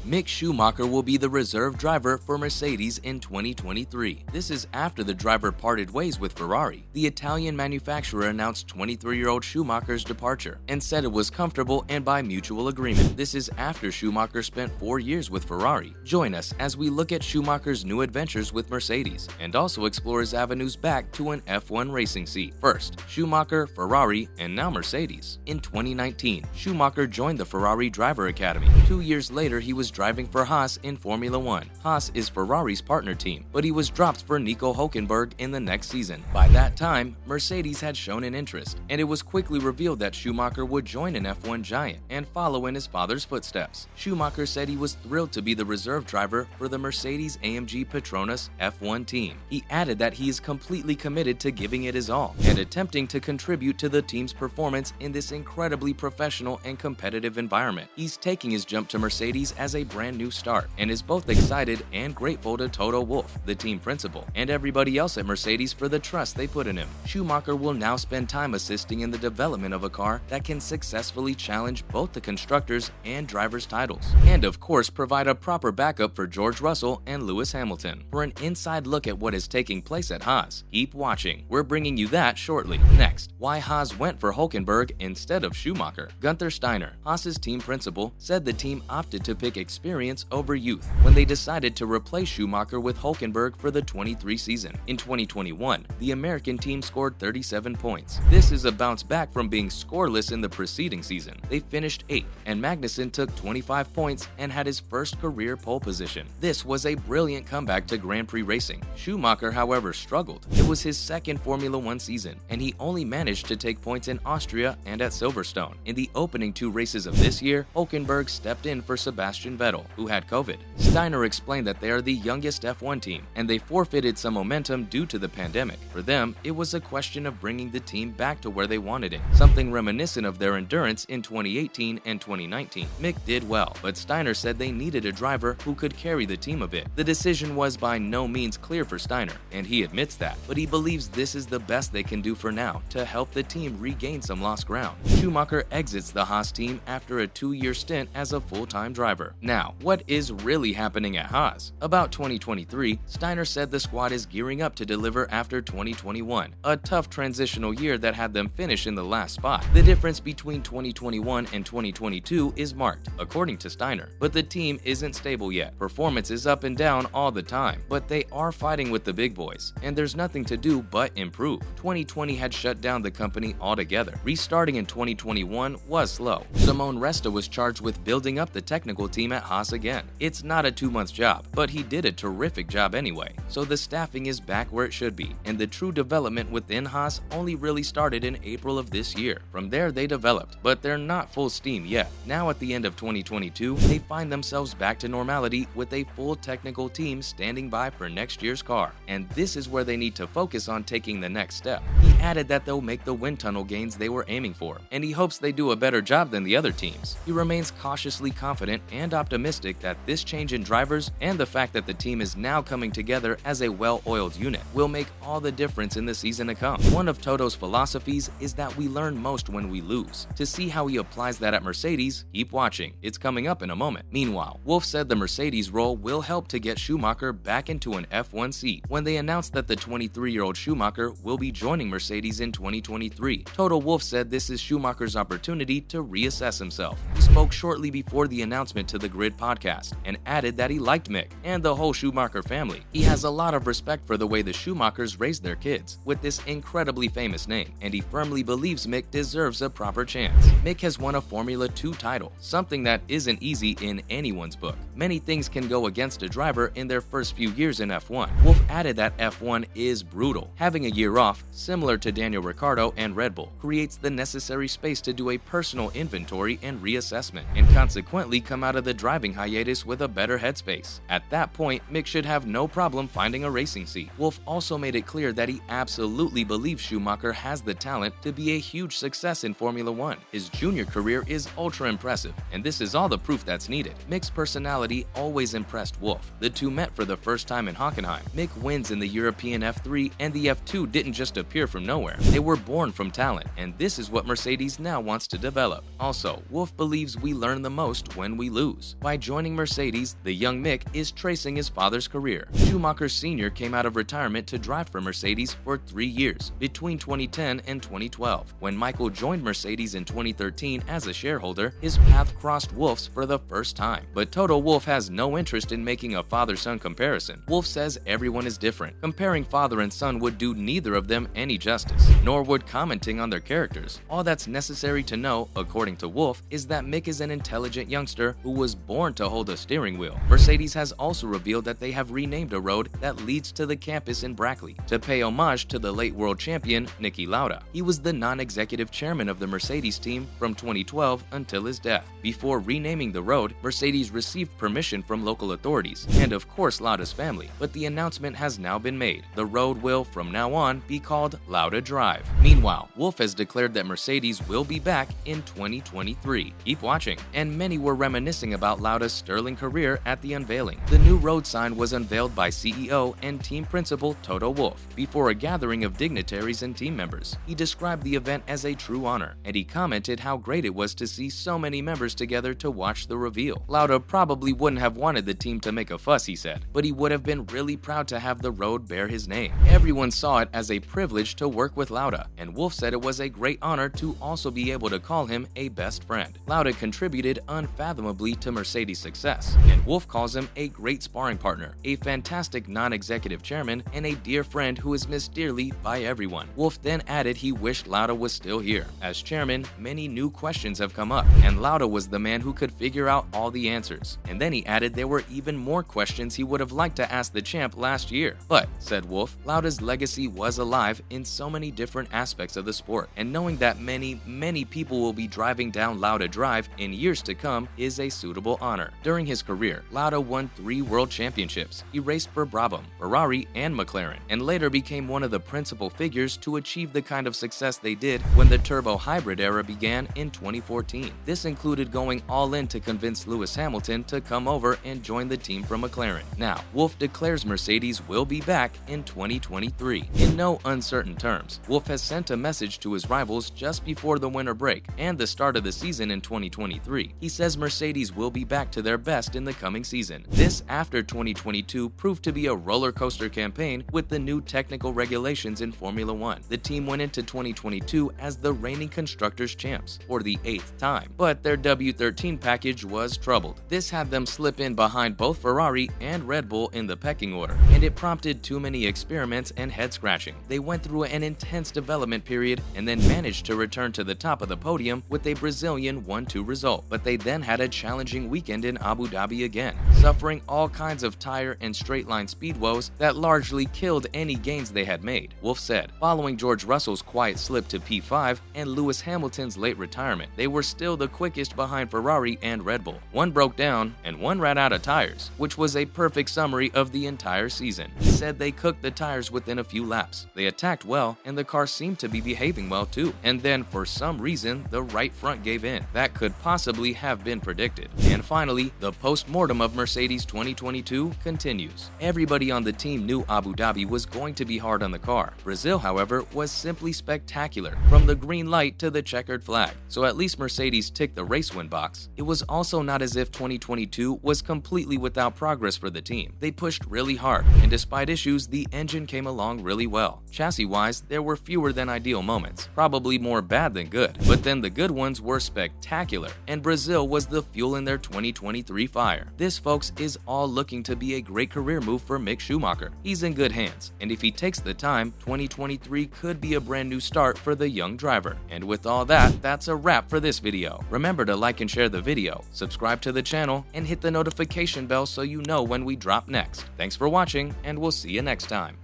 Mick Schumacher will be the reserve driver for Mercedes in 2023. This is after the driver parted ways with Ferrari. The Italian manufacturer announced 23-year-old Schumacher's departure and said it was comfortable and by mutual agreement. This is after Schumacher spent 4 years with Ferrari. Join us as we look at Schumacher's new adventures with Mercedes and also explore his avenues back to an F1 racing seat. First, Schumacher, Ferrari, and now Mercedes. In 2019, Schumacher joined the Ferrari Driver Academy. 2 years later, he was driving for Haas in Formula 1. Haas is Ferrari's partner team, but he was dropped for Nico Hulkenberg in the next season. By that time, Mercedes had shown an interest, and it was quickly revealed that Schumacher would join an F1 giant and follow in his father's footsteps. Schumacher said he was thrilled to be the reserve driver for the Mercedes-AMG Petronas F1 team. He added that he is completely committed to giving it his all and attempting to contribute to the team's performance in this incredibly professional and competitive environment. He's taking his jump to Mercedes as a brand new start and is both excited and grateful to Toto Wolff, the team principal, and everybody else at Mercedes for the trust they put in him. Schumacher will now spend time assisting in the development of a car that can successfully challenge both the constructors and drivers' titles, and of course provide a proper backup for George Russell and Lewis Hamilton. For an inside look at what is taking place at Haas, keep watching. We're bringing you that shortly. Next, why Haas went for Hulkenberg instead of Schumacher. Gunther Steiner, Haas's team principal, said the team opted to pick experience over youth when they decided to replace Schumacher with Hulkenberg for the 23 season. In 2021, the American team scored 37 points. This is a bounce back from being scoreless in the preceding season. They finished 8th, and Magnussen took 25 points and had his first career pole position. This was a brilliant comeback to Grand Prix racing. Schumacher, however, struggled. It was his second Formula 1 season, and he only managed to take points in Austria and at Silverstone. In the opening 2 races of this year, Hulkenberg stepped in for Sebastian Vettel, who had COVID. Steiner explained that they are the youngest F1 team, and they forfeited some momentum due to the pandemic. For them, it was a question of bringing the team back to where they wanted it, something reminiscent of their endurance in 2018 and 2019. Mick did well, but Steiner said they needed a driver who could carry the team a bit. The decision was by no means clear for Steiner, and he admits that, but he believes this is the best they can do for now to help the team regain some lost ground. Schumacher exits the Haas team after a 2-year stint as a full-time driver. Now, what is really happening at Haas? About 2023, Steiner said the squad is gearing up to deliver after 2021, a tough transitional year that had them finish in the last spot. The difference between 2021 and 2022 is marked, according to Steiner, but the team isn't stable yet. Performance is up and down all the time, but they are fighting with the big boys, and there's nothing to do but improve. 2020 had shut down the company altogether. Restarting in 2021 was slow. Simone Resta was charged with building up the technical team at Haas again. It's not a 2-month job, but he did a terrific job anyway. So the staffing is back where it should be, and the true development within Haas only really started in April of this year. From there they developed, but they're not full steam yet. Now at the end of 2022, they find themselves back to normality with a full technical team standing by for next year's car, and this is where they need to focus on taking the next step. He added that they'll make the wind tunnel gains they were aiming for, and he hopes they do a better job than the other teams. He remains cautiously confident and optimistic that this change in drivers and the fact that the team is now coming together as a well-oiled unit will make all the difference in the season to come. One of Toto's philosophies is that we learn most when we lose. To see how he applies that at Mercedes, keep watching. It's coming up in a moment. Meanwhile, Wolff said the Mercedes role will help to get Schumacher back into an F1 seat when they announced that the 23-year-old Schumacher will be joining Mercedes in 2023. Toto Wolff said this is Schumacher's opportunity to reassess himself. He spoke shortly before the announcement to the Grid podcast and added that he liked Mick and the whole Schumacher family. He has a lot of respect for the way the Schumachers raised their kids with this incredibly famous name, and he firmly believes Mick deserves a proper chance. Mick has won a Formula 2 title, something that isn't easy in anyone's book. Many things can go against a driver in their first few years in F1. Wolff added that F1 is brutal. Having a year off, similar to Daniel Ricciardo and Red Bull, creates the necessary space to do a personal inventory and reassessment, and consequently come out of the driving hiatus with a better headspace. At that point, Mick should have no problem finding a racing seat. Wolff also made it clear that he absolutely believes Schumacher has the talent to be a huge success in Formula 1. His junior career is ultra impressive, and this is all the proof that's needed. Mick's personality always impressed Wolff. The two met for the first time in Hockenheim. Mick wins in the European F3, and the F2 didn't just appear from nowhere. They were born from talent, and this is what Mercedes now wants to develop. Also, Wolff believes we learn the most when we lose. By joining Mercedes, the young Mick is tracing his father's career. Schumacher Sr. came out of retirement to drive for Mercedes for 3 years, between 2010 and 2012. When Michael joined Mercedes in 2013 as a shareholder, his path crossed Wolff's for the first time. But Toto Wolff has no interest in making a father-son comparison. Wolff says everyone is different. Comparing father and son would do neither of them any justice, nor would commenting on their characters. All that's necessary to know, according to Wolff, is that Mick is an intelligent youngster who was born to hold a steering wheel. Mercedes has also revealed that they have renamed a road that leads to the campus in Brackley to pay homage to the late world champion Niki Lauda. He was the non-executive chairman of the Mercedes team from 2012 until his death. Before renaming the road, Mercedes received permission from local authorities and of course Lauda's family, but the announcement has now been made. The road will from now on be called Lauda Drive. Meanwhile, Wolff has declared that Mercedes will be back in 2023. Keep watching. And many were reminiscing about Lauda's sterling career at the unveiling. The new road sign was unveiled by CEO and team principal Toto Wolff before a gathering of dignitaries and team members. He described the event as a true honor, and he commented how great it was to see so many members together to watch the reveal. Lauda probably wouldn't have wanted the team to make a fuss, he said, but he would have been really proud to have the road bear his name. Everyone saw it as a privilege to work with Lauda, and Wolff said it was a great honor to also be able to call him a best friend. Lauda contributed unfathomably to Mercedes' success, and Wolff calls him a great sparring partner, a fantastic non-executive chairman, and a dear friend who is missed dearly by everyone. Wolff then added he wished Lauda was still here. As chairman, many new questions have come up, and Lauda was the man who could figure out all the answers. And then he added there were even more questions he would have liked to ask the champ last year. But, said Wolff, Lauda's legacy was alive in so many different aspects of the sport, and knowing that many people will be driving down Lauda Drive in years to come is a suitable honor. During his career, Lauda won 3 world championships. He raced for Brabham, Ferrari, and McLaren, and later became one of the principal figures to achieve the kind of success they did when the turbo hybrid era began in 2014. This included going all in to convince Lewis Hamilton to come over and join the team from McLaren. Now, Wolff declares Mercedes will be back in 2023. In no uncertain terms, Wolff has sent a message to his rivals just before the winter break and the start of the season in 2023. He says Mercedes will be back to their best in the coming season. This after 2022 proved to be a roller coaster campaign with the new technical regulations in Formula One. The team went into 2022 as the reigning constructors champs for the 8th time, but their W13 package was troubled. This had them slip in behind both Ferrari and Red Bull in the pecking order, and it prompted too many experiments and head scratching. They went through an intense development period and then managed to return to the top of the podium with a Brazilian 1-2 result, but they then had a challenging weekend in Abu Dhabi again, suffering all kinds of tire and straight line speed woes that largely killed any gains they had made. Wolff said, following George Russell's quiet slip to P5 and Lewis Hamilton's late retirement, they were still the quickest behind Ferrari and Red Bull. One broke down and one ran out of tires, which was a perfect summary of the entire season. He said they cooked the tires within a few laps. They attacked well, and the car seemed to be behaving well too. And then, for some reason, the right front gave in. That could possibly have been predicted. And finally, the post-mortem of Mercedes 2022 continues. Everybody on the team knew Abu Dhabi was going to be hard on the car. Brazil, however, was simply spectacular, from the green light to the checkered flag. So at least Mercedes ticked the race win box. It was also not as if 2022 was completely without progress for the team. They pushed really hard, and despite issues, the engine came along really well. Chassis-wise, there were fewer than ideal moments, probably more bad than good, but then the good ones were spectacular, and Brazil was the fuel in their 2023 fire. This, folks, is all looking to be a great career move for Mick Schumacher. He's in good hands, and if he takes the time, 2023 could be a brand new start for the young driver. And with all that, that's a wrap for this video. Remember to like and share the video, subscribe to the channel, and hit the notification bell so you know when we drop next. Thanks for watching, and we'll see you next time.